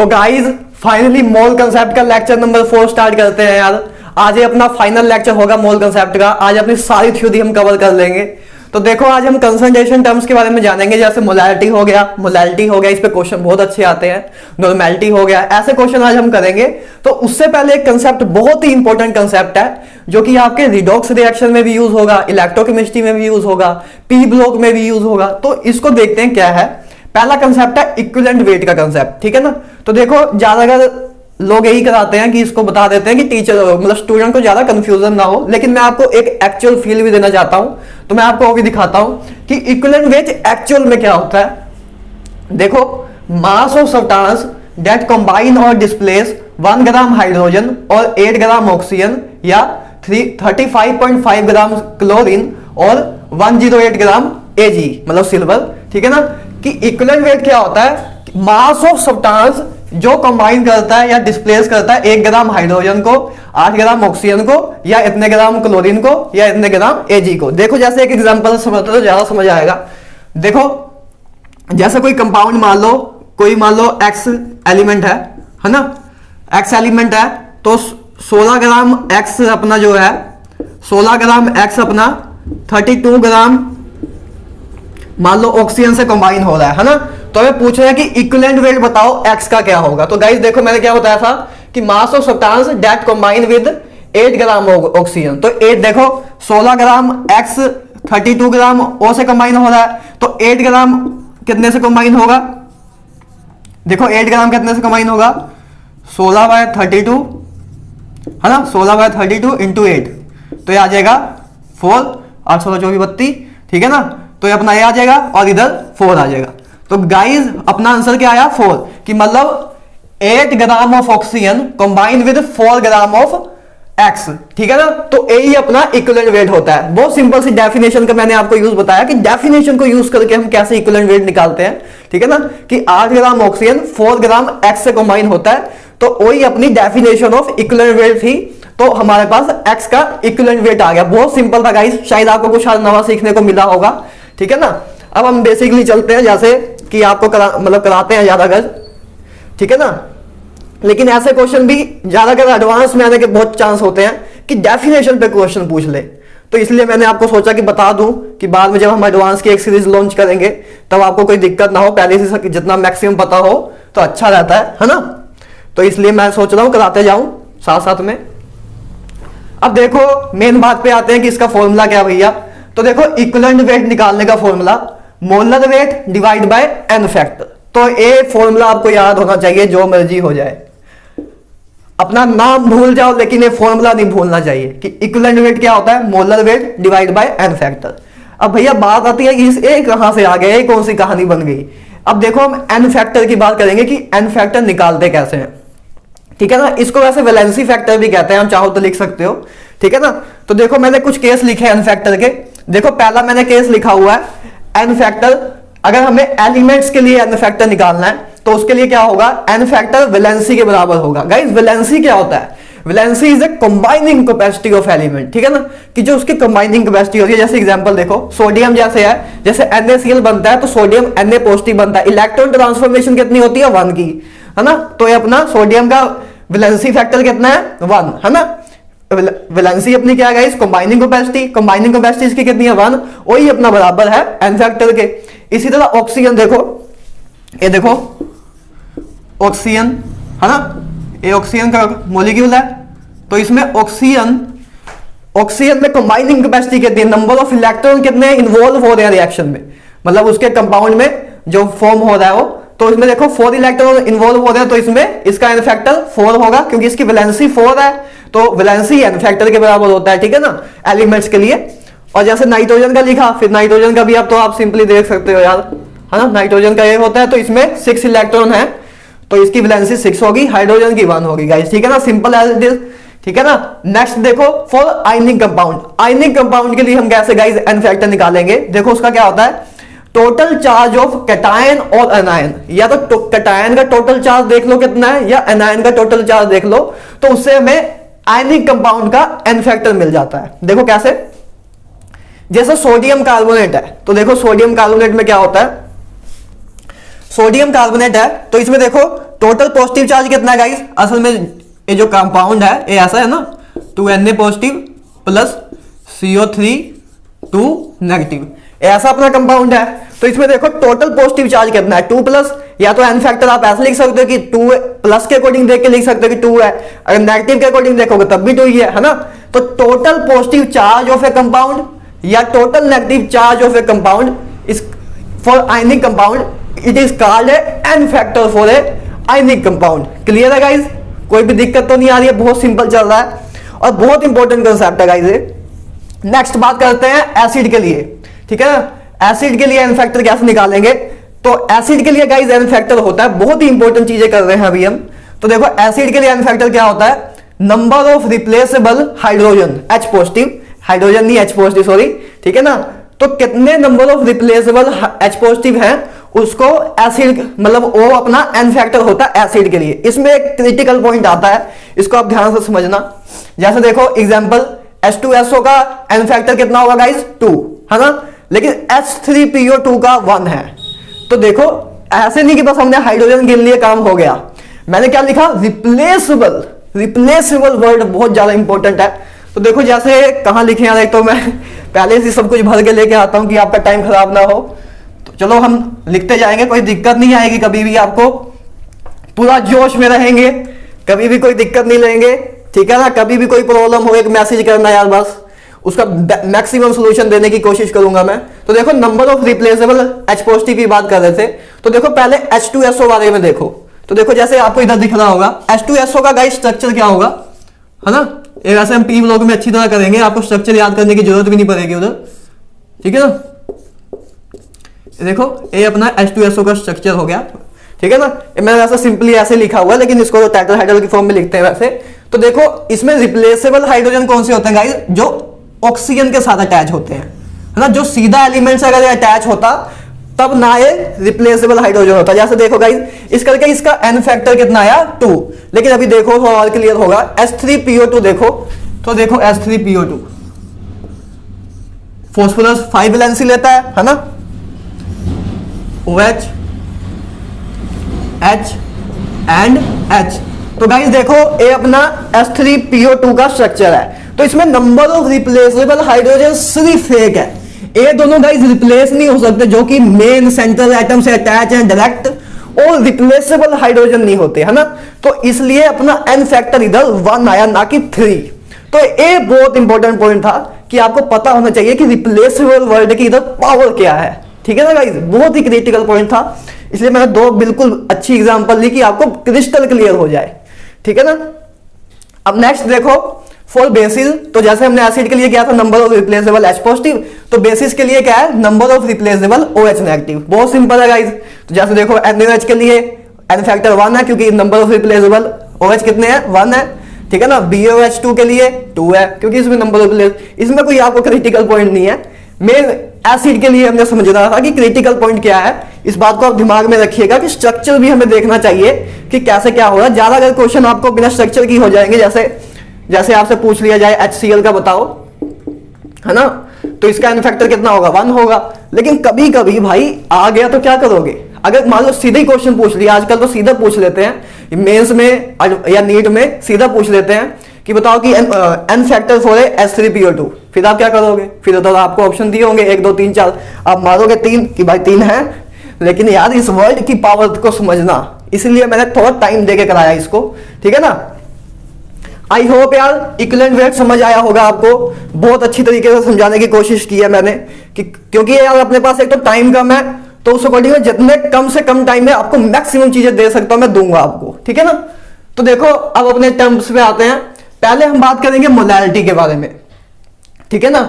तो guys finally मोल concept का lecture number 4 start करते हैं यार। आज ये अपना फाइनल लेक्चर होगा मोल कंसेप्ट का। आज अपनी सारी थ्योरी हम कवर कर लेंगे। तो देखो आज हम कंसंट्रेशन टर्म्स के बारे में जानेंगे, जैसे मोलैलिटी हो गया, इस पे क्वेश्चन बहुत अच्छे आते हैं। नॉर्मेलिटी हो गया, ऐसे क्वेश्चन आज हम करेंगे। तो उससे पहले एक कंसेप्ट बहुत ही इंपॉर्टेंट कंसेप्ट है जो कि आपके रिडॉक्स रिएक्शन में भी यूज होगा, इलेक्ट्रोकेमिस्ट्री में भी यूज होगा, पी ब्लॉक में भी यूज होगा। तो इसको देखते हैं क्या है। पहला कंसेप्ट है इक्विवेलेंट वेट का कंसेप्ट, ठीक है ना। तो देखो ज्यादातर लोग यही कराते हैं कि इसको बता देते हैं कि टीचर मतलब स्टूडेंट को ज्यादा कंफ्यूजन ना हो, लेकिन मैं आपको एक एक्चुअल फील भी देना चाहता हूं। तो मैं आपको अभी दिखाता हूं कि इक्विवेलेंट वेट एक्चुअल में क्या होता है। देखो mass of substance that combine और डिस्प्लेस 1 ग्राम हाइड्रोजन और 8 ग्राम ऑक्सीजन या 35.5 ग्राम क्लोरीन और 108 ग्राम Ag मतलब सिल्वर, ठीक है ना। कि इक्विवेलेंट वेट क्या होता है, मास ऑफ सब्सटेंस जो कंबाइन करता है या डिस्प्लेस करता है 1 ग्राम हाइड्रोजन को, 8 ग्राम ऑक्सीजन को या इतने ग्राम क्लोरीन को या इतने ग्राम Ag को। देखो जैसे एक एग्जांपल समझते तो ज्यादा समझ आएगा। देखो जैसे कोई कंपाउंड मान लो X एलिमेंट है ना, X एलिमेंट है तो 16 ग्राम X अपना जो है 16 ग्राम X अपना 32 ग्राम मान लो ऑक्सीजन से कंबाइन हो रहा है ना। तो हमें पूछ रहे हैं कि इक्विवेलेंट वेट बताओ X का क्या होगा। तो गाइस देखो मैंने क्या बताया था कि mass of substance that combine with 8 gram oxygen. तो 8 देखो 16 ग्राम X 32 ग्राम O से कंबाइन हो रहा है, तो 8 ग्राम कितने से कंबाइन होगा। देखो 8 ग्राम कितने से कंबाइन होगा, 16/32 है ना, 16/32 इंटू 8, तो ये आ जाएगा 4, 8 16 24 32, ठीक है ना। तो ये अपना ये आ जाएगा और इधर 4 आ जाएगा। तो गाइस अपना आंसर क्या आया 4, कि मतलब 8 gram of oxygen combined with 4 gram of X, ठीक है ना। तो यही अपना इक्विवेलेंट वेट होता है। बहुत सिंपल सी डेफिनेशन का मैंने आपको यूज बताया कि डेफिनेशन को यूज करके हम कैसे इक्विवेलेंट वेट निकालते हैं, ठीक है ना। कि 8 ग्राम ऑक्सीजन 4 ग्राम X से कंबाइन होता है, तो वही अपनी डेफिनेशन ऑफ इक्विवेलेंट वेट थी। तो हमारे पास X का इक्विवेलेंट वेट आ गया। बहुत सिंपल था गाइस, शायद आपको कुछ नवा सीखने को मिला होगा, ठीक है ना। अब हम बेसिकली चलते हैं जैसे कि आपको कराते हैं ज्यादातर, ठीक है ना। लेकिन ऐसे क्वेश्चन भी ज्यादातर एडवांस में आने के बहुत चांस होते हैं कि डेफिनेशन पे क्वेश्चन पूछ ले। तो इसलिए मैंने आपको सोचा कि बता दूं कि बाद में जब हम एडवांस की एक सीरीज लॉन्च करेंगे तब आपको कोई दिक्कत ना हो, पहले से जितना मैक्सिमम पता हो तो अच्छा रहता है ना। तो इसलिए मैं सोच रहा हूं कराते जाऊं साथ साथ में। अब देखो मेन बात पे आते हैं कि इसका फॉर्मूला क्या भैया। तो देखो इक्विवेलेंट वेट निकालने का formula molar weight divide by n factor. तो ये फॉर्मूला आपको याद होना चाहिए, जो मर्जी हो जाए। अपना नाम भूल जाओ लेकिन ये फॉर्मूला नहीं भूलना चाहिए कि इक्विवेलेंट वेट क्या होता है, molar weight divide by n factor. अब भैया बात आती है कि इस ए कहां से आ गया, ये कौन सी कहानी बन गई। अब देखो हम एन फैक्टर की बात करेंगे कि एन फैक्टर निकालते कैसे हैं, ठीक है ना। इसको वैसे वैलेंसी फैक्टर भी कहते हैं, हम चाहो तो लिख सकते हो, ठीक है ना। तो देखो मैंने कुछ केस लिखे एन फैक्टर के। देखो पहला मैंने केस लिखा हुआ है एन फैक्टर, अगर हमें एलिमेंट्स के लिए एन फैक्टर निकालना है तो उसके लिए क्या होगा, एन फैक्टर वैलेंसी के बराबर होगा। गाइस वैलेंसी क्या होता है, valency is a combining capacity of element, ठीक है ना। कि जो उसकी कंबाइनिंग कैपेसिटी होती है, जैसे एग्जांपल देखो सोडियम जैसे है, जैसे NaCl बनता है तो सोडियम Na पॉजिटिव बनता है, इलेक्ट्रॉन ट्रांसफॉर्मेशन कितनी होती है 1 की, है ना। तो ये अपना सोडियम का वैलेंसी फैक्टर कितना है 1, है ना। वैलेंसी अपनी क्या है, कंबाइनिंग कैपेसिटी इसकी कितनी है 1, वही अपना बराबर है एन फैक्टर के। इसी तरह ऑक्सीजन देखो, ये देखो ऑक्सीजन है ना, ये ऑक्सीजन का मॉलिक्यूल है। तो इसमें ऑक्सीजन में कंबाइनिंग कैपेसिटी कितनी है, नंबर ऑफ इलेक्ट्रॉन कितने इन्वॉल्व हो रहे हैं रिएक्शन में, मतलब उसके कंपाउंड में जो फॉर्म हो रहा है वो। तो इसमें देखो 4 इलेक्ट्रॉन इन्वॉल्व हो रहे हैं, तो इसमें इसका एन फैक्टर 4 होगा क्योंकि इसकी वैलेंसी 4 है। तो वैलेंसी एन फैक्टर के बराबर होता है, ठीक है ना, एलिमेंट्स के लिए। और जैसे नाइट्रोजन का लिखा, फिर नाइट्रोजन का भी अब तो आप सिंपली देख सकते हो यार, है ना। नाइट्रोजन का ये होता है, तो इसमें 6 इलेक्ट्रॉन है, तो इसकी वैलेंसी 6 होगी, हाइड्रोजन की 1 होगी गाइस, ठीक है ना। सिंपल एज इट इज, ठीक है ना। नेक्स्ट देखो for ionic compound, ionic compound के लिए हम कैसे गाइस एन फैक्टर निकालेंगे। देखो उसका क्या होता है, टोटल चार्ज ऑफ कैटायन और एनायन, या तो कैटायन का टोटल चार्ज देख लो कितना है या एनायन का टोटल चार्ज देख लो, तो उससे हमें आयनिक कंपाउंड का एन फैक्टर मिल जाता है। देखो कैसे, जैसे सोडियम कार्बोनेट है, तो देखो सोडियम कार्बोनेट में क्या होता है, सोडियम कार्बोनेट है तो इसमें देखो टोटल पॉजिटिव चार्ज कितना है गाइस, असल में ये जो कंपाउंड है ये ऐसा है ना, 2Na positive plus CO3 2 negative, ऐसा अपना कंपाउंड है। तो इसमें देखो टोटल पॉजिटिव चार्ज कितना है 2 प्लस, या तो एन फैक्टर आप ऐसे लिख सकते हो कि 2 प्लस के अकॉर्डिंग देख के लिख सकते हो कि 2 है, अगर नेगेटिव के अकॉर्डिंग देखोगे तब भी 2 ही है ना। तो total positive charge of a compound या total negative charge of a compound is for ionic compound it is called n factor for a ionic compound. Clear है गाइज, कोई भी दिक्कत तो नहीं आ रही है, बहुत सिंपल चल रहा है और बहुत इंपॉर्टेंट कंसेप्ट है गाइज। नेक्स्ट बात करते हैं एसिड के लिए, ठीक है ना। एसिड के लिए एन फैक्टर कैसे निकालेंगे, तो एसिड के लिए गाइज एन फैक्टर होता है, बहुत ही इंपॉर्टेंट चीजें कर रहे हैं अभी हम। तो देखो एसिड के लिए एन फैक्टर क्या होता है, number of replaceable hydrogen, H positive, hydrogen नहीं H पॉजिटिव सॉरी, ठीक है ना। तो कितने number of replaceable H positive हैं उसको एसिड मतलब वो अपना एन फैक्टर होता है एसिड के लिए। इसमें एक क्रिटिकल पॉइंट आता है, इसको आप ध्यान से समझना। जैसे देखो एग्जांपल H2SO का एन फैक्टर कितना होगा गाइस 2 है ना, लेकिन H3PO2 का 1 है। तो देखो ऐसे नहीं कि बस हमने हाइड्रोजन गिन लिए काम हो गया, मैंने क्या लिखा रिप्लेसेबल, रिप्लेसेबल वर्ड बहुत ज्यादा इंपॉर्टेंट है। तो देखो जैसे कहां लिखे यार, एक तो मैं पहले से सब कुछ भर के लेके आता हूं कि आपका टाइम खराब ना हो, तो चलो हम लिखते जाएंगे, कोई दिक्कत नहीं आएगी कभी भी, आपको पूरा जोश में रहेंगे, कभी भी कोई दिक्कत नहीं लेंगे, ठीक है ना। कभी भी कोई प्रॉब्लम हो एक मैसेज करना यार, बस उसका मैक्सिमम सॉल्यूशन देने की कोशिश करूंगा मैं। तो देखो number of replaceable H positive की बात कर रहे थे, तो देखो पहले H2SO बारे में देखो। तो देखो जैसे आपको इधर दिख रहा होगा H2SO का गाइस स्ट्रक्चर क्या होगा, है ना। ये वैसे हम P ब्लॉक में अच्छी तरह करेंगे, आपको स्ट्रक्चर याद करने की जरूरत भी नहीं पड़ेगी उधर, ठीक है ना। देखो ये अपना H2SO का स्ट्रक्चर हो गया, ठीक है ना। मैंने वैसे सिंपली ऐसे लिखा हुआ है, लेकिन इसको टेट्राहाइड्रल की फॉर्म में लिखते हैं वैसे। तो देखो इसमें रिप्लेसेबल हाइड्रोजन कौन से होते हैं गाइस, जो ऑक्सीजन के साथ अटैच होते हैं, है ना। जो सीधा एलिमेंट से अगर अटैच होता तब ना ये रिप्लेसेबल हाइड्रोजन होता। जैसे देखो गाइस इस करके इसका एन फैक्टर कितना आया 2, लेकिन अभी देखो थोड़ा और क्लियर होगा H3PO2 देखो, तो देखो H3PO2 फॉस्फोरस 5 वैलेंसी लेता है ना, OH H एंड H। तो गाइस देखो ये अपना H3PO2 का स्ट्रक्चर है, तो इसमें नंबर ऑफ रिप्लेसेबल हाइड्रोजन सिर्फ एक है। ये दोनों गाइस रिप्लेस नहीं हो सकते, जो कि मेन सेंट्रल एटम से अटैच है डायरेक्ट, और रिप्लेसेबल हाइड्रोजन नहीं होते, है ना। तो इसलिए अपना एन फैक्टर इधर 1 आया ना कि 3। तो ये बहुत इंपॉर्टेंट पॉइंट था कि आपको पता होना चाहिए कि रिप्लेसेबल वर्ड की इधर पावर क्या है, ठीक है ना गाइस, बहुत ही क्रिटिकल पॉइंट था। इसलिए मैंने 2 बिल्कुल अच्छी एग्जांपल ली कि आपको क्रिस्टल क्लियर हो जाए, ठीक है ना। अब नेक्स्ट देखो फॉर बेसिस, तो जैसे हमने एसिड के लिए किया था number of replaceable H positive, तो बेसिस के लिए क्या है number of replaceable OH negative. बहुत सिंपल है गाइस। तो जैसे देखो NaOH के लिए एन फैक्टर 1 है, क्योंकि नंबर ऑफ रिप्लेसेबल OH कितने हैं 1 है, ठीक है ना। BOH2 के लिए 2 है, क्योंकि इसमें नंबर ऑफ रिप्लेस, इसमें कोई आपको क्रिटिकल पॉइंट नहीं है। मेन एसिड के लिए हमने समझ रहा था कि क्रिटिकल पॉइंट क्या है, इस बात को आप दिमाग में रखिएगा कि स्ट्रक्चर भी हमें देखना चाहिए कि कैसे क्या होगा। ज्यादा अगर क्वेश्चन आपको बिना स्ट्रक्चर की हो जाएंगे, जैसे आपसे पूछ लिया जाए HCl का बताओ, है ना, तो इसका एन फैक्टर कितना होगा 1 होगा। लेकिन कभी कभी भाई आ गया तो क्या करोगे, अगर मान लो सीधे ही क्वेश्चन पूछ लिया, आजकल तो सीधा पूछ लेते हैं मेंस में या नीट में, सीधा पूछ लेते हैं कि बताओ कि एन फैक्टर फॉर H3PO2, फिर आप क्या करोगे, फिर तो आपको ऑप्शन दिए होंगे 1 2 3 4, आप मारोगे 3 कि भाई 3 है। लेकिन यार इस वर्ड की पावर को समझना, इसलिए मैंने थोड़ा टाइम देके कराया इसको, ठीक है ना। आई होप यार इक्विवेलेंट वेट समझ आया होगा आपको, बहुत अच्छी तरीके से समझाने की कोशिश की है मैंने कि क्योंकि यार अपने पास एक तो टाइम कम है, तो उस अकॉर्डिंग जितने कम से कम टाइम में आपको मैक्सिमम चीजें दे सकता हूं मैं दूंगा आपको, ठीक है ना। तो देखो अब अपने टर्म्स पे आते हैं। पहले हम बात करेंगे मोलैरिटी के बारे में, ठीक है ना।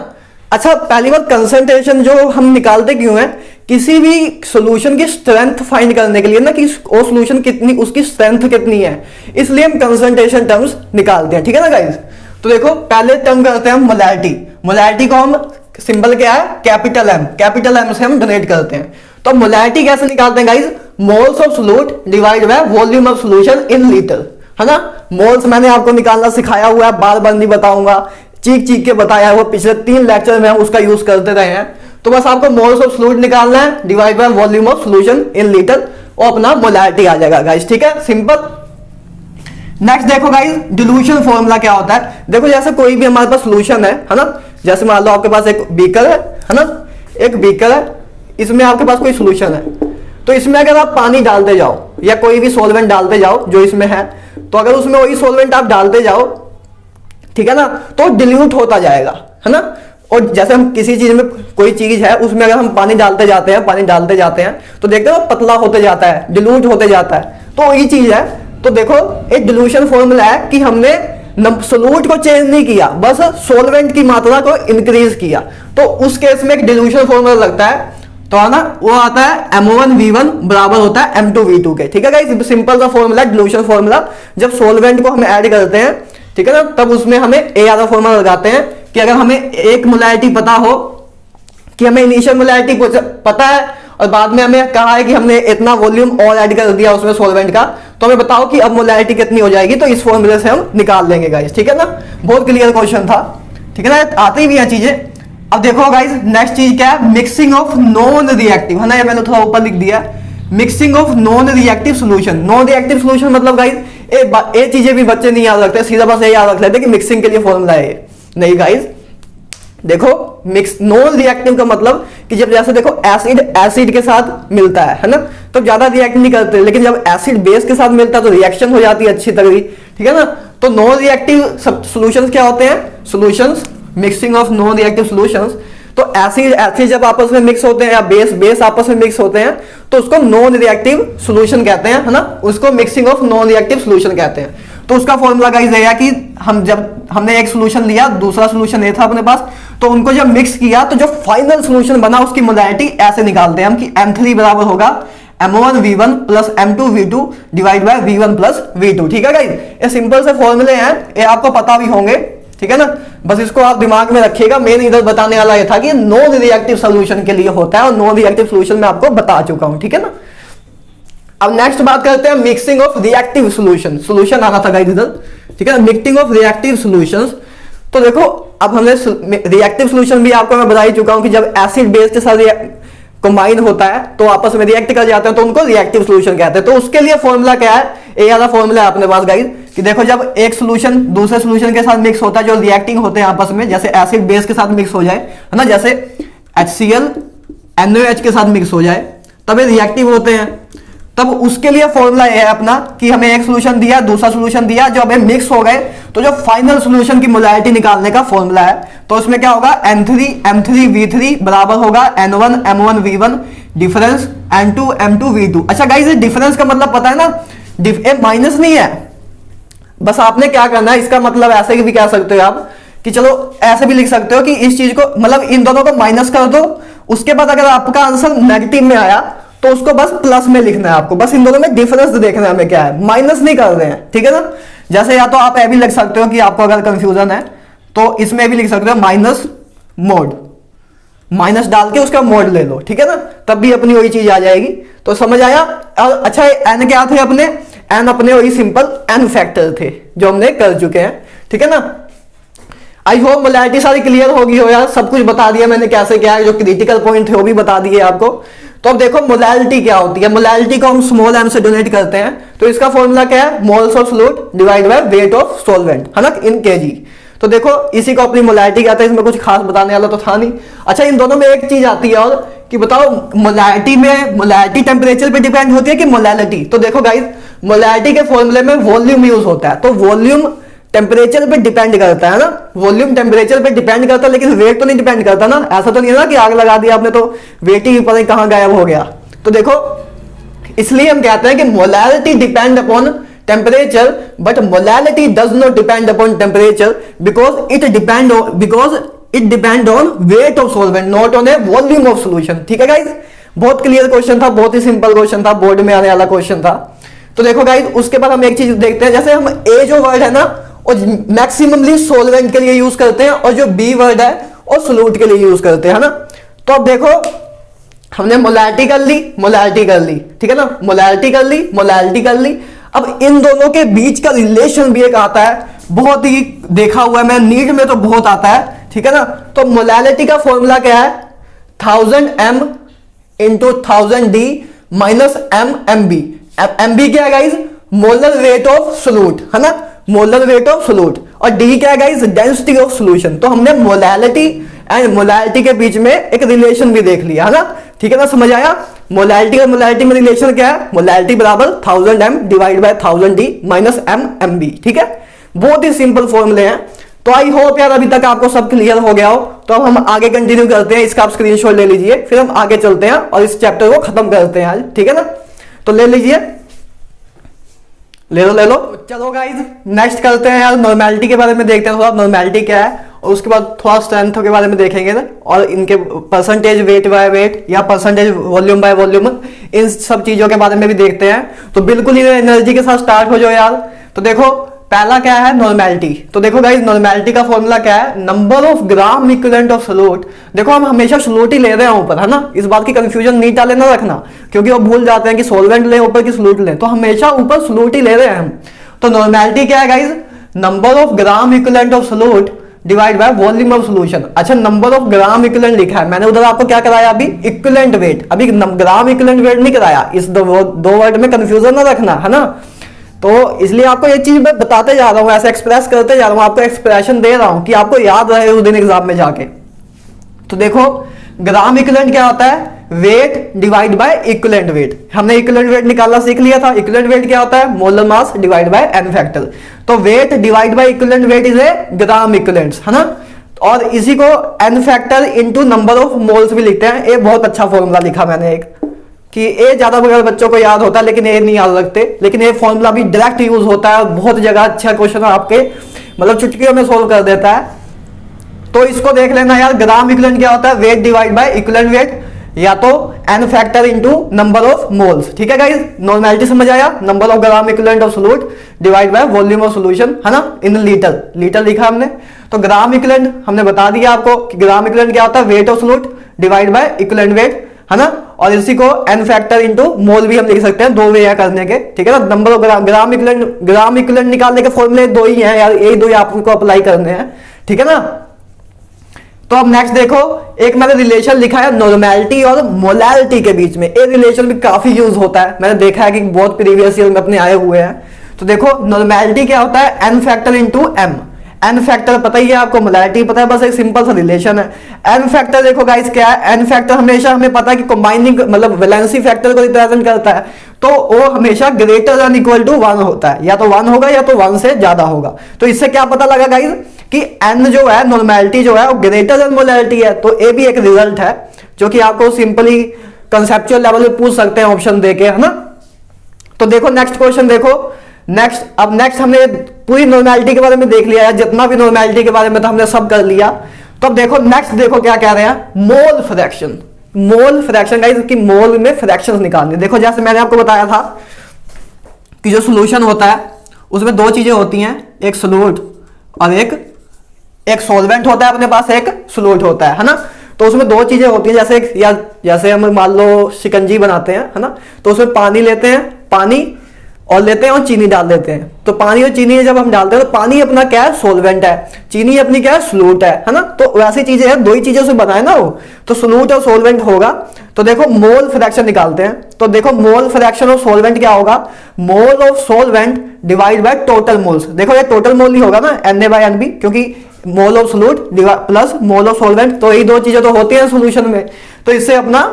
अच्छा पहली बात कंसंट्रेशन जो हम निकालते क्यों है, किसी भी सॉल्यूशन की स्ट्रेंथ फाइंड करने के लिए ना, कि वो सॉल्यूशन कितनी, उसकी स्ट्रेंथ कितनी है, इसलिए हम कंसंट्रेशन टर्म्स निकालते हैं, ठीक है ना गाइस। तो देखो पहले टर्म करते हैं हम मोलैरिटी। मोलैरिटी को हम सिंबल क्या है कैपिटल M से हम डोनेट करते हैं। तो मोलैरिटी कैसे निकालते हैं guys, moles of solute divide by volume of solution in litre, है ना। मोल्स मैंने आपको निकालना सिखाया हुआ है, बार बार नहीं बताऊंगा, चीख चीख के बताया है, वो पिछले 3 लेक्चर में हम उसका यूज करते रहे हैं। तो बस आपको मोल्स ऑफ फ्लूइड निकालना है, divide by volume of solution in litre, और अपना मोलैरिटी आ जाएगा गाइस। ठीक है, सिंपल। नेक्स्ट देखो गाइस, डिल्यूशन फॉर्मूला क्या होता है। देखो जैसे कोई भी हमारे पास सॉल्यूशन है ना, जैसे मान लो आपके पास एक बीकर है ना, एक बीकर है, इसमें आपके पास कोई सॉल्यूशन है, तो इसमें अगर आप पानी डालते जाओ या कोई भी सॉल्वेंट डालते जाओ जो इसमें है, तो अगर उसमें वही सॉल्वेंट आप डालते जाओ, ठीक है ना, तो डिल्यूट होता जाएगा, है ना। और जैसे हम किसी चीज में, कोई चीज है उसमें अगर हम पानी डालते जाते हैं, पानी डालते जाते हैं, तो देखते हो पतला होते जाता है, डिल्यूट होते जाता है, तो वही चीज है। तो देखो एक डिल्यूशन फॉर्मूला है कि हमने सोल्यूट को चेंज नहीं किया, बस सॉल्वेंट की मात्रा को इंक्रीज किया, तो उस केस में एक डिल्यूशन फॉर्मूला लगता है, तो है ना, वो आता है M1V1 बराबर होता है M2V2 के। ठीक है गाइस, सिंपल सा फॉर्मूला, डिल्यूशन फॉर्मूला। जब सॉल्वेंट को हम ऐड करते हैं, ठीक है ना, तब उसमें हमें ए वाला फॉर्मूला लगाते हैं कि अगर हमें एक मोलैरिटी पता हो, कि हमें इनिशियल मोलैरिटी पता है और बाद में हमें कहा है कि हमने इतना वॉल्यूम और ऐड कर दिया उसमें सॉल्वेंट का, तो हमें बताओ कि अब मोलैरिटी कितनी हो जाएगी, तो इस फॉर्मूले से हम निकाल लेंगे गाइस। ठीक है ना, बहुत क्लियर क्वेश्चन था। ठीक है ना, आती भी है चीजें। अब देखो गाइस, नेक्स्ट चीज क्या है, मिक्सिंग ऑफ नॉन रिएक्टिव, है ना, ये मैंने थोड़ा ऊपर लिख दिया, mixing of non reactive solution. Non reactive solution मतलब गाइस ये चीजें भी बच्चे नहीं याद रखते, सीधा बस ये याद रख लेते कि मिक्सिंग के लिए फॉर्मूला है। नहीं गाइस, देखो मिक्स नॉन रिएक्टिव का मतलब कि जब जैसे देखो एसिड के साथ मिलता है ना, तो ज्यादा रिएक्ट नहीं करते, लेकिन जब एसिड बेस के साथ मिलता है तो रिएक्शन हो जाती है अच्छी तरह। ठीक है ना, तो नॉन रिएक्टिव सॉल्यूशंस क्या होते हैं, solutions, mixing of non reactive solutions. तो एसिड जब आपस में मिक्स होते हैं या बेस आपस में मिक्स होते हैं, तो उसको नॉन रिएक्टिव सॉल्यूशन कहते हैं, है ना, उसको mixing of non reactive solution कहते हैं। तो उसका फॉर्मूला गाइस है कि हम जब हमने एक सॉल्यूशन लिया, दूसरा सॉल्यूशन ये था अपने पास, तो उनको जब मिक्स किया तो जो फाइनल सॉल्यूशन बना उसकी मोलैरिटी ऐसे निकालते हैं हम कि M3 बराबर होगा M1V1 plus M2V2 divide by V1 plus V2। ठीक है गाइस, ये सिंपल से फॉर्मूले हैं, ये आपको पता भी होंगे। ठीक है ना, बस इसको आप दिमाग में रखिएगा। मेन इधर बताने वाला ये था कि नॉन रिएक्टिव सॉल्यूशन के लिए होता है, और नॉन रिएक्टिव सॉल्यूशन में आपको बता चुका हूं। ठीक है ना, अब नेक्स्ट बात करते हैं mixing of reactive solution. Solution आना था गाइस इधर, ठीक है ना, मिक्सिंग ऑफ रिएक्टिव सॉल्यूशंस। तो देखो अब हमने रिएक्टिव सॉल्यूशन भी आपको मैं बता ही चुका हूं कि जब एसिड बेस के साथ कंबाइन होता है तो आपस में रिएक्ट कर जाते हैं, तो उनको रिएक्टिव सॉल्यूशन कहते हैं। तो उसके लिए फॉर्मूला क्या है, ये वाला फॉर्मूला है अपने पास गाइस, कि देखो जब एक सॉल्यूशन दूसरे सॉल्यूशन के साथ मिक्स होता है, जो रिएक्टिंग होते हैं आपस में, जैसे एसिड बेस के साथ मिक्स हो जाए, है ना, जैसे HCl NaOH के साथ मिक्स हो जाए, तब ये रिएक्टिव होते हैं। तब उसके लिए फॉर्मूला है अपना कि हमें एक सॉल्यूशन दिया, दूसरा सॉल्यूशन दिया, जो हमें मिक्स हो गए, तो जो फाइनल सॉल्यूशन की मोलैरिटी निकालने का फॉर्मूला है, तो उसमें क्या होगा, M3V3 बराबर होगा N1 M1V1 difference N2 M2V2। अच्छा गाइस, ये डिफरेंस का मतलब पता है ना, माइनस नहीं है, बस आपने क्या करना है, इसका मतलब ऐसे भी कह सकते हो आप कि चलो ऐसे भी लिख सकते हो कि इस चीज को, मतलब इन दोनों को माइनस कर दो, उसके बाद अगर आपका आंसर नेगेटिव में आया तो उसको बस प्लस में लिखना है आपको, बस इन दोनों में डिफरेंस देखना है हमें क्या है, माइनस नहीं कर रहे हैं। ठीक है ना, जैसे या तो आप ये भी लिख सकते हो कि आपको अगर कंफ्यूजन है तो इसमें भी लिख सकते हो माइनस मोड, माइनस डाल के उसका मोड ले लो। ठीक है ना, तब भी अपनी वही चीज आ जाएगी। तो समझ आया। अच्छा एन क्या थे अपने, एन अपने वही सिंपल एन फैक्टर थे जो हमने कर चुके हैं। ठीक है ना, आई होप मोलैरिटी सारी क्लियर होगी हो यार, सब कुछ बता दिया मैंने कैसे क्या है, जो क्रिटिकल पॉइंट थे वो भी बता दिए आपको। तो अब देखो मोलैरिटी क्या होती है, मोलैरिटी को हम स्मॉल m से डोनेट करते हैं, तो इसका फॉर्मूला क्या है, moles of fluid divide by weight of solvent, है ना, इन kg। तो देखो इसी को अपनी मोलैरिटी कहते हैं, इसमें कुछ खास बताने वाला तो था नहीं। अच्छा इन दोनों में एक चीज आती है और कि बताओ मोलैरिटी में, मोलैरिटी टेम्परेचर पे डिपेंड होती है कि मोलैलिटी। तो देखो गाइस, मोलैरिटी के फॉर्मूले में वॉल्यूम यूज होता है, तो वॉल्यूम टेम्परेचर पे डिपेंड करता है ना, वॉल्यूम टेम्परेचर पे डिपेंड करता है, लेकिन वेट तो नहीं डिपेंड करता ना। ऐसा तो नहीं है ना कि आग लगा दिया आपने तो वेट ही पता नहीं कहां गायब हो गया। तो देखो इसलिए हम कहते हैं कि molarity depend upon temperature, but molality does not depend upon temperature because it depend on weight of solvent, not on A volume of solution. ठीक है गाइस, बहुत क्लियर क्वेश्चन था, बहुत ही सिंपल क्वेश्चन था, बोर्ड में आने वाला क्वेश्चन था। तो देखो गाइस, उसके बाद हम एक चीज देखते हैं, जैसे हम ए जो वर्ड है ना और मैक्सिममली सॉल्वेंट के लिए यूज करते हैं, और जो बी वर्ड है और सोल्यूट के लिए यूज करते हैं, है ना। तो अब देखो हमने मोलैरिटी कर ली, ठीक है ना, मोलैरिटी कर ली। अब इन दोनों के बीच का रिलेशन भी एक आता है, बहुत ही देखा हुआ है मैं, नीट में तो बहुत आता है। ठीक है ना, तो मोलैलिटी का फॉर्मूला क्या है, 1000 m into 1000d minus MB। MB क्या है guys? Molar weight of solute, है ना, मोलर वेट ऑफ सोल्यूट। और D क्या है गाइज? Density of solution. तो हमने मोलैलिटी एंड मोलैलिटी के बीच में एक रिलेशन भी देख लिया, है ना, ठीक है ना, समझ आया? मोलैलिटी और मोलैलिटी में रिलेशन क्या है? मोलैलिटी बराबर 1000 m divide by 1000d minus MB, ठीक है। बहुत ही सिंपल फॉर्मूले हैं। तो आई होप यार अभी तक आपको सब क्लियर हो गया हो। तो अब हम आगे कंटिन्यू करते हैं, इसका आप स्क्रीनशॉट ले लीजिए, फिर हम आगे चलते हैं और इस चैप्टर को खत्म करते हैं आज, ठीक है ना। तो ले लीजिए, ले लो। चलो गाइज नेक्स्ट करते हैं यार, नॉर्मेलिटी के बारे में देखते हैं थोड़ा, नॉर्मेलिटी क्या है, और उसके बाद थोड़ा स्ट्रेंथ के बारे में देखेंगे ना, और इनके परसेंटेज वेट बाय वेट या परसेंटेज वॉल्यूम बाय वॉल्यूम, इन सब चीजों के बारे में भी देखते हैं। तो बिल्कुल ही एनर्जी के साथ स्टार्ट हो जाओ यार। तो देखो पहला क्या है? नॉर्मेलिटी। तो देखो गाइस नॉर्मेलिटी का फॉर्मूला क्या है? Number of gram equivalent of solute. देखो हम हमेशा सोल्यूट ही ले रहे हैं ऊपर, है ना, इस बात की कंफ्यूजन नहीं डाले ना रखना, क्योंकि वो भूल जाते हैं कि सॉल्वेंट लें ऊपर की सोल्यूट लें। तो हमेशा ऊपर सोल्यूट ही ले रहे हैं हम। तो नॉर्मेलिटी क्या है guys? Number of gram equivalent of solute divide by volume of solution. अच्छा नंबर ऑफ ग्राम इक्विवेलेंट लिखा है मैंने, उधर आपको क्या कराया अभी? Equivalent weight. अभी ग्राम इक्विवेलेंट वेट नहीं कराया। इस दो वर्ड में कंफ्यूजन ना रखना, है ना। तो इसलिए आपको ये चीज मैं बताते जा रहा हूं, ऐसे एक्सप्रेस करते जा रहा हूं, आपको एक्सप्रेशन दे रहा हूं कि आपको याद रहे उस दिन एग्जाम में जाके। तो देखो ग्राम इक्विवेलेंट क्या होता है? Weight divide by equivalent weight. हमने इक्विवेलेंट वेट निकालना सीख लिया था। इक्विवेलेंट वेट क्या होता है? Molar mass divide by n factor. तो weight divide by equivalent weight is a gram equivalents, है ना। और इसी को n factor into number of moles भी लिखते हैं। ये बहुत अच्छा फॉर्मूला लिखा मैंने एक, कि ये ज्यादा बगैर बच्चों को याद होता है लेकिन ये नहीं याद रखते, लेकिन ये फॉर्मूला भी डायरेक्ट यूज होता है बहुत जगह। अच्छा क्वेश्चन आपके मतलब चुटकियों में सोल्व कर देता है। तो इसको देख लेना यार, ग्राम इक्विवेलेंट क्या होता है? Weight divide by equivalent wait, या तो n factor into number of moles, ठीक है गाइस। नॉर्मेलिटी समझ आया? Number of gram equivalent of solute divide by volume of solution, है ना, इन लीटर। लीटर लिखा हमने। तो ग्राम इक्विवेलेंट हमने बता दिया आपको कि ग्राम इक्विवेलेंट क्या होता है? Weight of solute divide by equivalent wait, है ना। और इसी को n फैक्टर इनटू मोल भी हम लिख सकते हैं, दो वे हैं करने के, ठीक है ना। नंबर ऑफ ग्राम इक्विवेलेंट निकालने के फॉर्मूले दो ही हैं यार, यही दो ही आपको अप्लाई करने हैं, ठीक है ना। तो अब नेक्स्ट देखो, एक मैंने रिलेशन लिखा है नॉर्मेलिटी और मोलैलिटी के बीच में। ये रिलेशन भी काफी यूज होता है, मैंने देखा है कि बहुत प्रीवियस ईयर में अपने आए हुए हैं। तो देखो नॉर्मेलिटी क्या होता है? n factor into m। n factor पता ही है आपको, मोलैलिटी पता है, बस एक सिंपल सा रिलेशन है। n फैक्टर देखो गाइस क्या है? n फैक्टर हमेशा हमें पता है कि कंबाइनिंग मतलब वैलेंसी फैक्टर को रिप्रेजेंट करता है। तो वो हमेशा ग्रेटर देन इक्वल टू 1 होता है, या तो 1 होगा या तो 1 से ज्यादा होगा। तो इससे क्या पता लगा गाइस कि n जो है, नॉर्मेलिटी जो है, वो ग्रेटर देन मोलैलिटी है। तो ये भी एक रिजल्ट है जो कि आपको सिंपली कंसेप्चुअल लेवल पे पूछ सकते हैं ऑप्शन देके, है ना। तो देखो नेक्स्ट क्वेश्चन देखो। अब नेक्स्ट हमने पूरी नॉर्मेलिटी के बारे में देख लिया है, जितना भी नॉर्मेलिटी के बारे में था हमने सब कर लिया। तो अब देखो नेक्स्ट देखो क्या कह रहे हैं? Mole fraction. Mole fraction guys कि मोल में फ्रैक्शंस निकालने। देखो जैसे मैंने आपको बताया था कि जो सॉल्यूशन होता है उसमें दो चीजें होती हैं, एक सोल्यूट और एक सॉल्वेंट होता है अपने पास, एक सोल्यूट होता है ना। तो उसमें दो चीजें होती हैं, जैसे हम मान लो शिकंजी बनाते हैं, है ना। तो उसमें पानी लेते हैं, पानी और लेते हैं और चीनी डाल देते हैं। तो पानी और चीनी जब हम डालते हैं तो पानी अपना क्या है? सॉल्वेंट है। चीनी अपनी क्या है? सोल्यूट है ना। तो वैसी चीजें हैं, दो ही चीजों से बना है ना वो, तो सोल्यूट और सॉल्वेंट होगा। तो देखो मोल फ्रैक्शन निकालते हैं। तो देखो मोल फ्रैक्शन ऑफ सॉल्वेंट क्या होगा? Mole of solvent divide by total moles. देखो ये टोटल मोल ही होगा ना, Na/Nb, क्योंकि mole of solute plus mole of solvent, तो यही दो चीजें तो होती हैं सोल्यूशन में। तो इससे अपना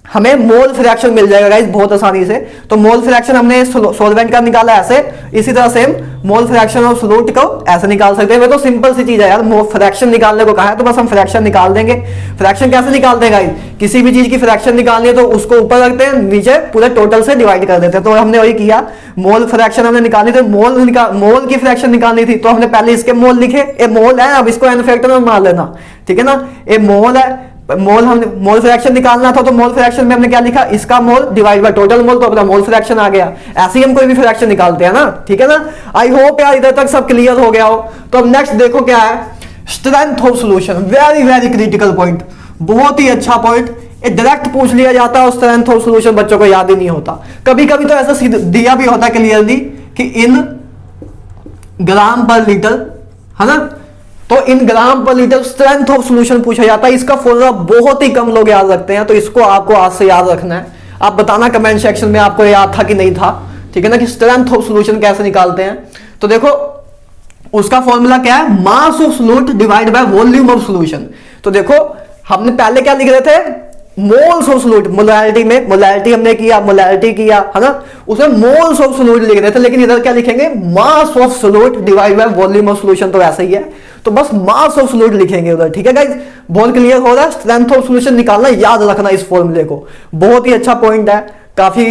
हमें मोल फ्रैक्शन मिल जाएगा गाइस बहुत आसानी से। तो मोल फ्रैक्शन हमने सॉल्वेंट का निकाला ऐसे, इसी तरह से मोल फ्रैक्शन ऑफ सोल्यूट को ऐसे निकाल सकते हैं। वो तो सिंपल सी चीज है यार, मोल फ्रैक्शन निकालने को कहा है तो बस हम फ्रैक्शन निकाल देंगे। फ्रैक्शन कैसे निकालते हैं गाइस? किसी भी चीज की फ्रैक्शन निकालनी है तो उसको ऊपर रखते हैं, नीचे पूरे टोटल से डिवाइड कर देते हैं। तो हमने वही किया, मोल फ्रैक्शन हमने निकाली थी, मोल की फ्रैक्शन निकालनी थी, तो हमने पहले इसके मोल लिखे। ये मोल है, अब इसको n फैक्टर में मान लेना, ठीक है ना। ये मोल है, मोल फ्रैक्शन निकालना था तो मोल फ्रैक्शन में हमने क्या लिखा? इसका मोल डिवाइड बाय टोटल मोल, तो अपना मोल फ्रैक्शन आ गया। ऐसे ही हम कोई भी फ्रैक्शन निकालते हैं ना, ठीक है ना। आई होप यार इधर तक सब क्लियर हो गया हो। तो अब नेक्स्ट देखो क्या है? Strength of solution. Very very critical point, बहुत ही अच्छा पॉइंट। ये डायरेक्ट पूछ लिया जाता है और स्ट्रेंथ ऑफ सॉल्यूशन बच्चों को याद ही नहीं होता। कभी कभी तो ऐसा दिया भी होता है क्लियरली कि इन ग्राम पर लीटर, है ना, तो इन ग्राम पर लीटर स्ट्रेंथ ऑफ सॉल्यूशन पूछा जाता है। इसका फॉर्मूला बहुत ही कम लोग याद रखते हैं, तो इसको आपको आज से याद रखना है। आप बताना कमेंट सेक्शन में आपको याद था कि नहीं था, ठीक है ना, कि स्ट्रेंथ ऑफ सॉल्यूशन कैसे निकालते हैं। तो देखो उसका फॉर्मूला क्या है, mass of solute divide by volume of solution. तो देखो हमने पहले क्या लिख रहे थे, मोल्स ऑफ सॉल्यूट, मोलैरिटी में मोलैरिटी हमने किया, मोलैरिटी किया है ना, उसमें मोल्स ऑफ सॉल्यूट लिख रहे थे, लेकिन इधर क्या लिखेंगे, mass of solute divide by volume of solution. तो ऐसा ही है, तो बस मास ऑफ सॉल्यूट लिखेंगे उधर, ठीक है गाइस। बहुत क्लियर हो रहा है, स्ट्रेंथ ऑफ सॉल्यूशन निकालना याद रखना इस फॉर्मूले को, बहुत ही अच्छा पॉइंट है, काफी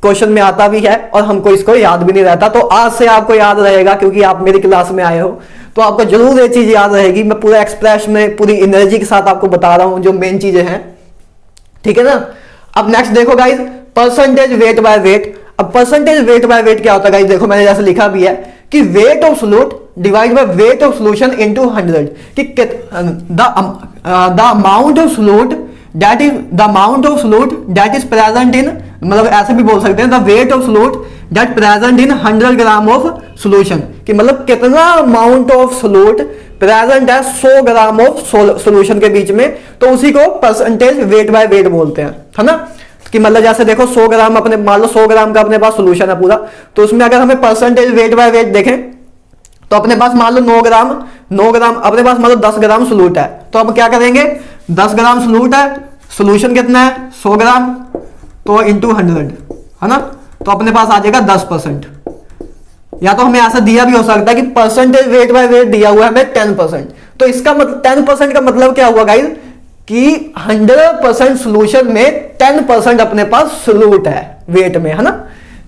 क्वेश्चन में आता भी है और हमको इसको याद भी नहीं रहता। तो आज से आपको याद रहेगा क्योंकि आप मेरी क्लास में आए हो, तो आपको जरूर ये चीज याद रहेगी। मैं पूरा एक्सप्रेस में पूरी एनर्जी के साथ आपको बता रहा हूं जो मेन चीजें हैं, ठीक है ना। अब नेक्स्ट देखो guys, percentage weight by weight. अब परसेंटेज वेट बाय वेट क्या होता है गाइस, देखो मैंने जैसे लिखा भी है कि wait of solute divide by weight of solution into 100, कि the amount of solute that is the amount of solute that is present in, मतलब ऐसे भी बोल सकते हैं, the wait of solute that present in 100 gram of solution, कि मतलब कितना अमाउंट ऑफ सॉल्यूट प्रेजेंट है 100 ग्राम ऑफ सॉल्यूशन के बीच में, तो उसी को परसेंटेज वेट बाय वेट बोलते हैं, है ना। कि मतलब जैसे देखो 100 ग्राम अपने, मान लो 100 ग्राम का अपने पास सॉल्यूशन है पूरा, तो उसमें अगर हमें परसेंटेज वेट बाय वेट देखें तो अपने पास मान लो 9 ग्राम अपने पास मान लो 10 ग्राम सॉल्यूट है, तो अब क्या करेंगे, 10 ग्राम सॉल्यूट है, सॉल्यूशन कितना है 100 ग्राम, तो इंटू 100, है ना, तो अपने पास आ जाएगा 10%। या तो हमें ऐसा दिया भी हो सकता है कि परसेंटेज वेट बाय वेट दिया हुआ है हमें 10%, तो इसका मतलब 10% का मतलब क्या हुआ गाइस, कि 100% सॉल्यूशन में 10% अपने पास सॉल्यूट है वेट में, है ना।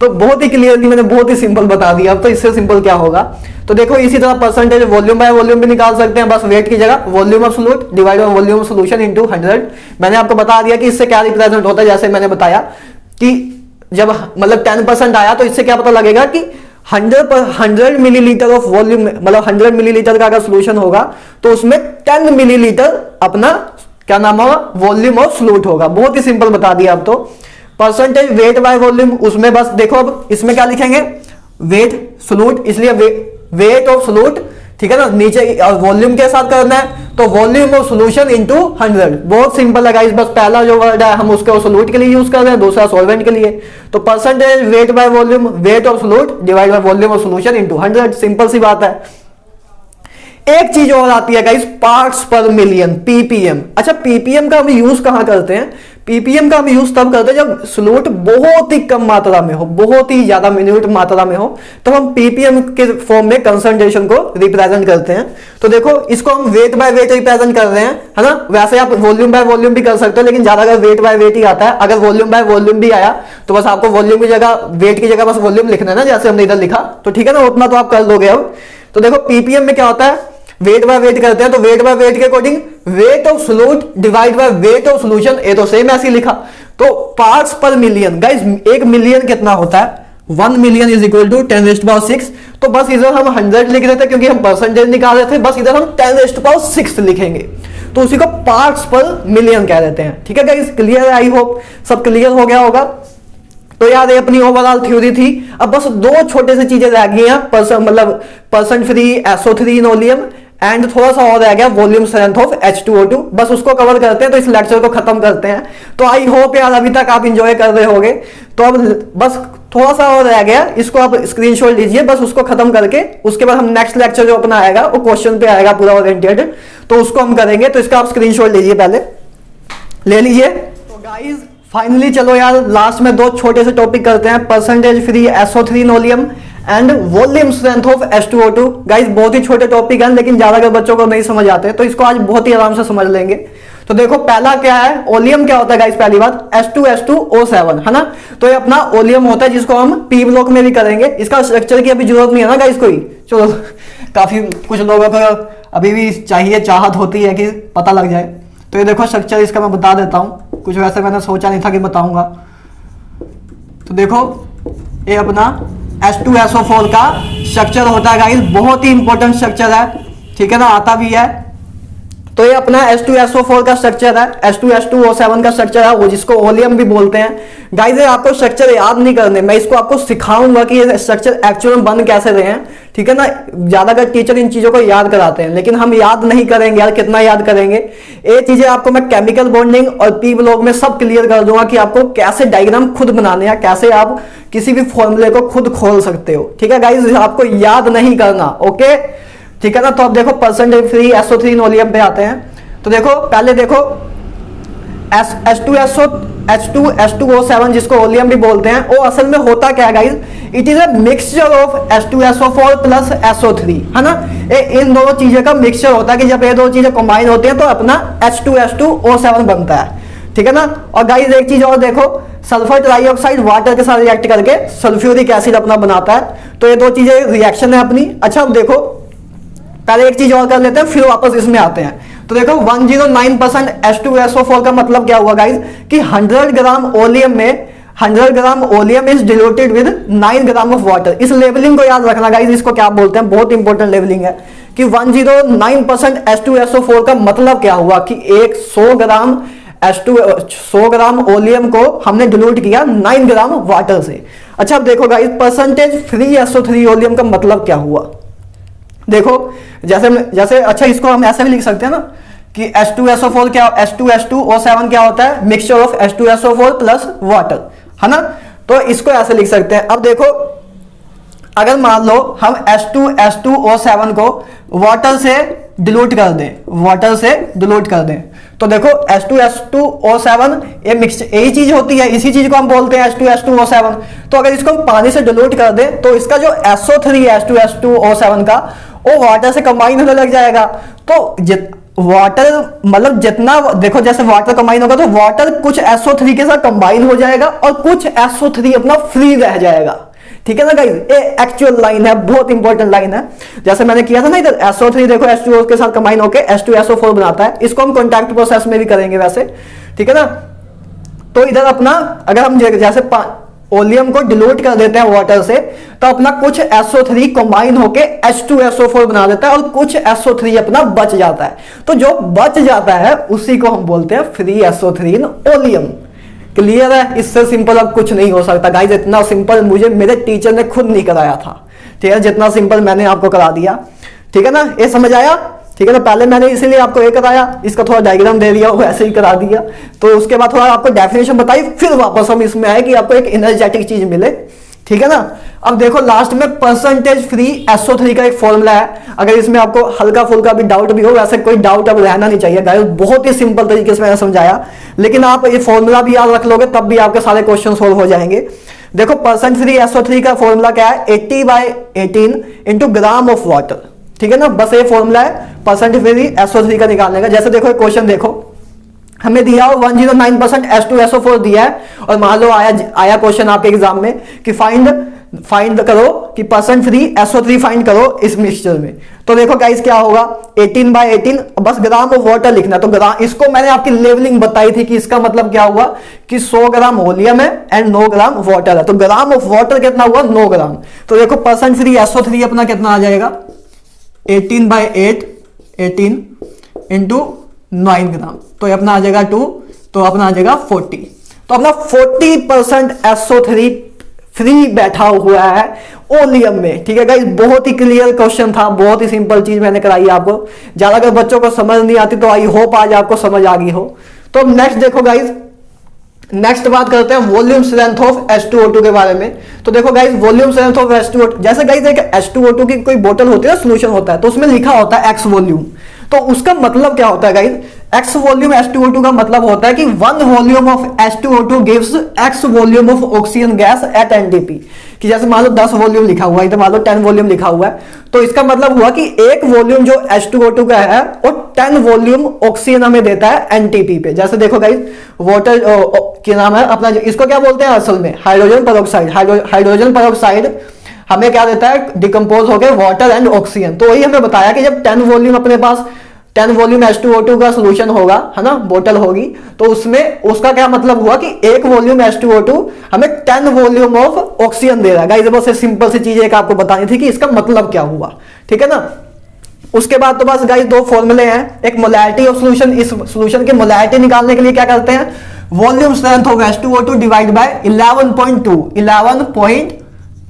तो बहुत ही क्लियरली मैंने बहुत ही सिंपल बता दिया, अब तो इससे सिंपल क्या होगा। तो देखो इसी तरह परसेंटेज वॉल्यूम बाय वॉल्यूम भी निकाल सकते हैं, बस वेट की जगह volume of solute divide by volume of solution into 100। मैंने आपको बता दिया कि इससे क्या रिप्रेजेंट होता है, जैसे मैंने बताया कि जब मतलब 10% आया तो इससे क्या पता लगेगा कि 100 मिलीलीटर ऑफ वॉल्यूम, मतलब 100 मिलीलीटर का अगर सॉल्यूशन होगा तो उसमें 10 मिलीलीटर अपना क्या नाम होगा, वॉल्यूम ऑफ सॉल्यूट होगा। बहुत ही सिंपल बता दिया अब तो। परसेंटेज वेट बाय वॉल्यूम, उसमें बस देखो अब इसमें क्या लिखेंगे, वेट सॉल्यूट, इसलिए वेट ऑफ सॉल्यूट, ठीक है ना, नीचे वॉल्यूम के साथ करना है तो वॉल्यूम ऑफ सॉल्यूशन इनटू 100। बहुत सिंपल है गाइस, बस पहला जो वर्ड है हम उसको सॉल्यूट के लिए यूज कर रहे हैं, दूसरा सॉल्वेंट के लिए। तो percentage weight by volume, weight of solute divide by volume of solution into 100, simple सी बात है। एक चीज और आती है guys, parts per million, PPM. अच्छा, पीपीएम का हम यूज कहां करते हैं, पीपीएम का हम यूज तब करते हैं जब सॉल्यूट बहुत ही कम मात्रा में हो, बहुत ही ज्यादा मिनिट मात्रा में हो, तब हम पीपीएम के फॉर्म में कंसंट्रेशन को रिप्रेजेंट करते हैं। तो देखो इसको हम वेट बाय वेट रिप्रेजेंट कर रहे हैं, है ना। वैसे आप वॉल्यूम बाय वॉल्यूम भी कर सकते हो, लेकिन ज्यादा अगर वेट बाय वेट ही आता है। अगर वॉल्यूम बाय वॉल्यूम भी आया तो बस आपको वॉल्यूम की जगह, वेट की जगह बस वॉल्यूम लिखना है ना, जैसे हमने इधर लिखा, तो ठीक है ना, उतना तो आप कर लोगे अब। तो देखो पीपीएम में क्या होता है, वेट बाय वेट करते हैं, तो वेट बाय वेट के according wait of solute divide by weight of solution, ये तो सेम ऐसे लिखा। तो parts per million guys, 1 million कितना होता है, 1 मिलियन इज इक्वल टू 10⁻⁶। तो बस इधर हम 100 लिख रहे थे क्योंकि हम परसेंटेज निकाल रहे थे, बस इधर हम 10⁻6 लिखेंगे, तो उसी को पार्ट्स पर मिलियन कह देते हैं। ठीक है गाइस, क्लियर है, आई होप सब क्लियर हो गया होगा। तो यार ये अपनी ओवरऑल थ्योरी थी। अब बस 2 छोटे से चीजें रह गई हैं, मतलब परसेंट फ्री SO3 इनोलियम एंड थोड़ा सा और रह गया वॉल्यूम स्ट्रेंथ ऑफ H2O2, बस उसको कवर करते हैं तो इस लेक्चर को खत्म करते हैं। तो आई होप यार अभी तक आप इंजॉय कर रहे होगे। तो अब बस थोड़ा सा और रह गया, इसको आप स्क्रीनशॉट लीजिए, बस उसको खत्म करके उसके बाद हम नेक्स्ट लेक्चर जो अपना आएगा वो क्वेश्चन पे आएगा पूरा ओरिएंटेड, तो उसको हम करेंगे। तो इसका आप स्क्रीनशॉट लीजिए, पहले ले लीजिए। तो गाइज फाइनली चलो यार लास्ट में 2 छोटे से टॉपिक करते हैं, परसेंटेज फ्री SO3 इनोलियम and volume strength of H2O2। Guys बहुत ही छोटे टॉपिक हैं, लेकिन ज्यादा अगर बच्चों को नहीं समझ आते तो इसको आज बहुत ही आराम से समझ लेंगे। तो देखो पहला क्या है, ओलियम क्या होता है गाइस, पहली बात H2SO7, है ना। तो ये अपना ओलियम होता है जिसको हम पी ब्लॉक में भी करेंगे। इसका स्ट्रक्चर की अभी जरूरत नहीं है ना गाइस कोई, चलो काफी कुछ लोगों को अभी भी चाहिए, चाहत होती है कि पता लग जाए। तो ये देखो स्ट्रक्चर इसका मैं बता देता हूं, कुछ वैसे मैंने सोचा नहीं था कि बताऊंगा। तो देखो ये अपना H2SO4 का स्ट्रक्चर होता है गाइस, बहुत ही इंपॉर्टेंट स्ट्रक्चर है, ठीक है ना, आता भी है। तो ये अपना H2SO4 का स्ट्रक्चर है, H2H2O7 का स्ट्रक्चर है, वो जिसको ओलियम भी बोलते हैं। गाइस आपको स्ट्रक्चर याद नहीं करने, मैं इसको आपको सिखाऊंगा कि ये स्ट्रक्चर एक्चुअल में बन कैसे रहे हैं, ठीक ठीक है ना। ज्यादातर टीचर इन चीजों को याद कराते हैं, लेकिन हम याद नहीं करेंगे यार, कितना याद करेंगे। ये चीजें आपको मैं केमिकल बॉन्डिंग और पी ब्लॉक में सब क्लियर कर दूंगा कि आपको कैसे डायग्राम खुद बनाने हैं, कैसे आप किसी भी फॉर्मूले को खुद खोल सकते हो। ठीक है गाइस, आपको याद नहीं करना। ओके, ठीक है ना। तो अब देखो परसेंटेज फ्री SO3 नोलियम पे आते हैं। तो देखो पहले देखो H2SO7 जिसको ओलियम भी बोलते हैं, वो असल में होता क्या है guys, it is a mixture of H2SO4 plus SO3, है ना। इन दोनों चीजों का मिक्सचर होता है कि जब ये दो चीजें कंबाइन होती हैं तो अपना H2SO7 बनता है। ठीक है ना। और गाइस एक चीज और देखो, सल्फर ट्राइऑक्साइड वाटर के साथ रिएक्ट करके सल्फ्यूरिक एसिड अपना बनाता है। तो ये दो चीजें रिएक्शन है अपनी। अच्छा अब देखो पहले एक चीज और कर लेते हैं, फिर वापस इसमें आते हैं। तो देखो 109% H2SO4 का मतलब क्या हुआ गाइस, कि 100 ग्राम ओलियम में 100 ग्राम oleum is diluted with 9 gram of water. इस लेवलिंग को याद रखना गाइस, इसको क्या बोलते हैं, बहुत इंपॉर्टेंट लेवलिंग है कि 109% H2SO4 का मतलब क्या हुआ कि 100 ग्राम ओलियम को हमने डिल्यूट किया 9 ग्राम वाटर से। अच्छा अब देखो guys percentage free SO3 oleum का मतलब क्या हुआ। देखो जैसे अच्छा इसको हम ऐसे भी लिख सकते हैं ना कि H2SO4 क्या, H2H2O7 क्या होता है, mixture of H2SO4 plus water, है ना। तो इसको ऐसे लिख सकते हैं। अब देखो अगर मान लो हम H2H2O7 को वाटर से डिल्यूट कर दें, तो देखो H2H2O7 ये मिक्स यही चीज होती है, इसी चीज को हम बोलते हैं H2H2O7। तो अगर इसको हम पानी से डिल्यूट कर दें तो इसका जो SO3 है H2H2O7 का, वो वाटर से कंबाइन होने लग जाएगा। तो वाटर मतलब जितना देखो जैसे वाटर कंबाइन होगा तो वाटर कुछ SO3 के साथ कंबाइन हो जाएगा और कुछ SO3 अपना फ्री रह जाएगा। ठीक है ना गाइस, ये एक्चुअल लाइन है, बहुत इंपॉर्टेंट लाइन है। जैसे मैंने किया था ना इधर SO3 देखो H2O के साथ कंबाइन होकर H2SO4 बनाता है। इसको हम कॉन्टैक्ट प्रोसेस में भी करेंगे वैसे, ठीक है ना। तो इधर अपना अगर हम जैसे ओलियम को डिल्यूट कर देते हैं वाटर से, तो अपना कुछ SO3 कंबाइन होके H2SO4 बना देता है और कुछ SO3 अपना बच जाता है। तो जो बच जाता है उसी को हम बोलते हैं फ्री SO3 इन ओलियम। क्लियर है, इससे सिंपल अब कुछ नहीं हो सकता गाइस। इतना सिंपल मुझे मेरे टीचर ने खुद नहीं कराया था, ठीक है, जितना सिंपल मैंने आपको करा दिया। ठीक है ना, ये समझ आया। ठीक है ना, पहले मैंने इसीलिए आपको ये कराया, इसका थोड़ा डायग्राम दे दिया, वो ऐसे ही करा दिया। तो उसके बाद थोड़ा आपको डेफिनेशन बताई, फिर वापस हम इसमें आए कि आपको एक एनर्जेटिक चीज मिले। ठीक है ना। अब देखो लास्ट में परसेंटेज फ्री SO3 का एक फॉर्मूला है। अगर इसमें आपको हल्का फुल्का भी डाउट भी हो, वैसे कोई डाउट अब रहना नहीं चाहिए गाइस, बहुत ही सिंपल तरीके से मैंने समझाया। लेकिन आप ये फॉर्मूला भी याद रख लोगे तब भी आपके सारे क्वेश्चन सोल्व हो जाएंगे। देखो परसेंट फ्री SO3 का फॉर्मूला क्या है, 80/18 इंटू ग्राम ऑफ वाटर। ठीक है ना, बस ये फॉर्मूला है परसेंट फ्री SO3 का निकालने का। जैसे देखो क्वेश्चन देखो, हमें दिया हो 109% H2SO4 दिया है और मान लो आया क्वेश्चन आपके एग्जाम में कि फाइंड करो कि परसेंट फ्री SO3 फाइंड करो इस मिक्सचर में। तो देखो गाइस क्या होगा, 18/18 बस ग्राम ऑफ वाटर लिखना। तो ग्राम, इसको मैंने आपकी लेवलिंग बताई थी कि इसका मतलब क्या हुआ कि 100 ग्राम ओलियम है एंड 9 ग्राम वाटर है। तो ग्राम ऑफ वाटर कितना हुआ, 9 ग्राम। तो देखो परसेंट फ्री SO3 अपना कितना आ जाएगा, 18/18 इंटू 9 ग्राम, तो ये अपना आ जाएगा 2, तो अपना आ जाएगा 40। तो अपना 40% SO3 फ्री बैठा हुआ है ओलियम में। ठीक है गाइस, बहुत ही क्लियर क्वेश्चन था, बहुत ही सिंपल चीज मैंने कराई आपको। ज्यादा अगर बच्चों को समझ नहीं आती तो आई होप आज आपको समझ आ गई हो। तो नेक्स्ट देखो गाइस, नेक्स्ट बात करते हैं वॉल्यूम स्ट्रेंथ ऑफ H2O2 के बारे में। तो देखो guys volume strength of H2O2, जैसे गाइस एक H2O2 की कोई बोतल होती है, सोल्यूशन होता है, तो उसमें लिखा होता है X वॉल्यूम। तो उसका मतलब क्या होता है गाइस, X वॉल्यूम H2O2 का मतलब होता है कि 1 volume of H2O2 gives X volume of oxygen gas at NTP। कि जैसे मान लो 10 वॉल्यूम लिखा हुआ है, इधर मान लो 10 वॉल्यूम लिखा हुआ है, तो इसका मतलब हुआ कि एक वॉल्यूम जो H2O2 का है वो 10 वॉल्यूम ऑक्सीजन हमें देता है NTP पे। जैसे देखो गाइस वाटर क्या नाम है अपना, इसको क्या बोलते हैं असल में, हाइड्रोजन पेरोक्साइड। हाइड्रोजन पेरोक्साइड हमें क्या देता है, डिकम्पोज होकर वाटर एंड ऑक्सीजन। तो वही हमें बताया कि जब 10 वॉल्यूम अपने पास 10 वॉल्यूम H2O2 का सोल्यूशन होगा, है ना, बोतल होगी, तो उसमें उसका क्या मतलब हुआ कि एक वॉल्यूम H2O2 हमें 10 वॉल्यूम ऑफ ऑक्सीजन दे रहा है। गाइस बस सिंपल सी चीज एक आपको बतानी थी कि इसका मतलब क्या हुआ। ठीक है ना। उसके बाद तो बस गाइस दो फॉर्मूले हैं, एक मोलैरिटी ऑफ सोल्यूशन, इस सोल्यूशन की मोलैरिटी निकालने के लिए क्या करते हैं, volume strength of H2O2 divide by 11.2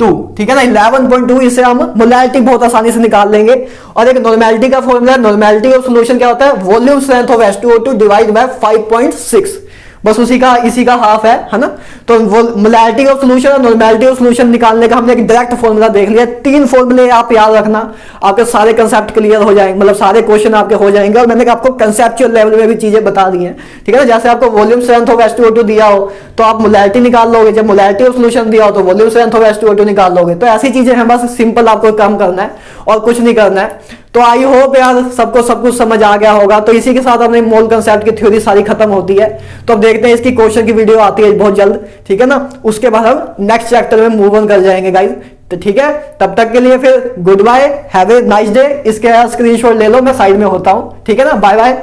2, ठीक है ना। 11.2 इससे हम मोलैरिटी बहुत आसानी से निकाल लेंगे। और एक नॉर्मेलिटी का फॉर्मूला है, नॉर्मेलिटी ऑफ सॉल्यूशन क्या होता है, volume strength of H2O2 divide by 5.6, बस इसी का हाफ है ना। तो वो मोलैरिटी ऑफ सॉल्यूशन और नॉर्मेलिटी ऑफ सॉल्यूशन निकालने का हमने एक डायरेक्ट फॉर्मूला देख लिया। 3 फॉर्मूले आप याद रखना, आपके सारे कंसेप्ट क्लियर हो जाएंगे, मतलब सारे क्वेश्चन आपके हो जाएंगे। और मैंने आपको कंसेप्चुअल लेवल में भी चीजें बता दी हैं, ठीक है ना। जैसे आपको वॉल्यूम स्ट्रेंथ ऑफ H2O2 दिया हो तो आप मोलैरिटी निकाल लोगे, जब मोलैरिटी ऑफ सॉल्यूशन दिया हो तो वॉल्यूम स्ट्रेंथ ऑफ H2O2 निकाल लोगे। तो ऐसी चीजें हैं, बस सिंपल आपको काम करना है और कुछ नहीं करना है। तो आई होप यार सबको सब कुछ समझ आ गया होगा। तो इसी के साथ अपने मोल कंसेप्ट की थ्योरी सारी खत्म होती है। तो अब देखते हैं इसकी क्वेश्चन की वीडियो आती है बहुत जल्द, ठीक है ना। उसके बाद हम नेक्स्ट चैप्टर में मूव ऑन कर जाएंगे गाइस। तो ठीक है, तब तक के लिए फिर good bye, have a nice day. इसके स्क्रीनशॉट ले लो, मैं साइड में होता हूं, ठीक है ना। बाय बाय,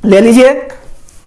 ले लीजिए।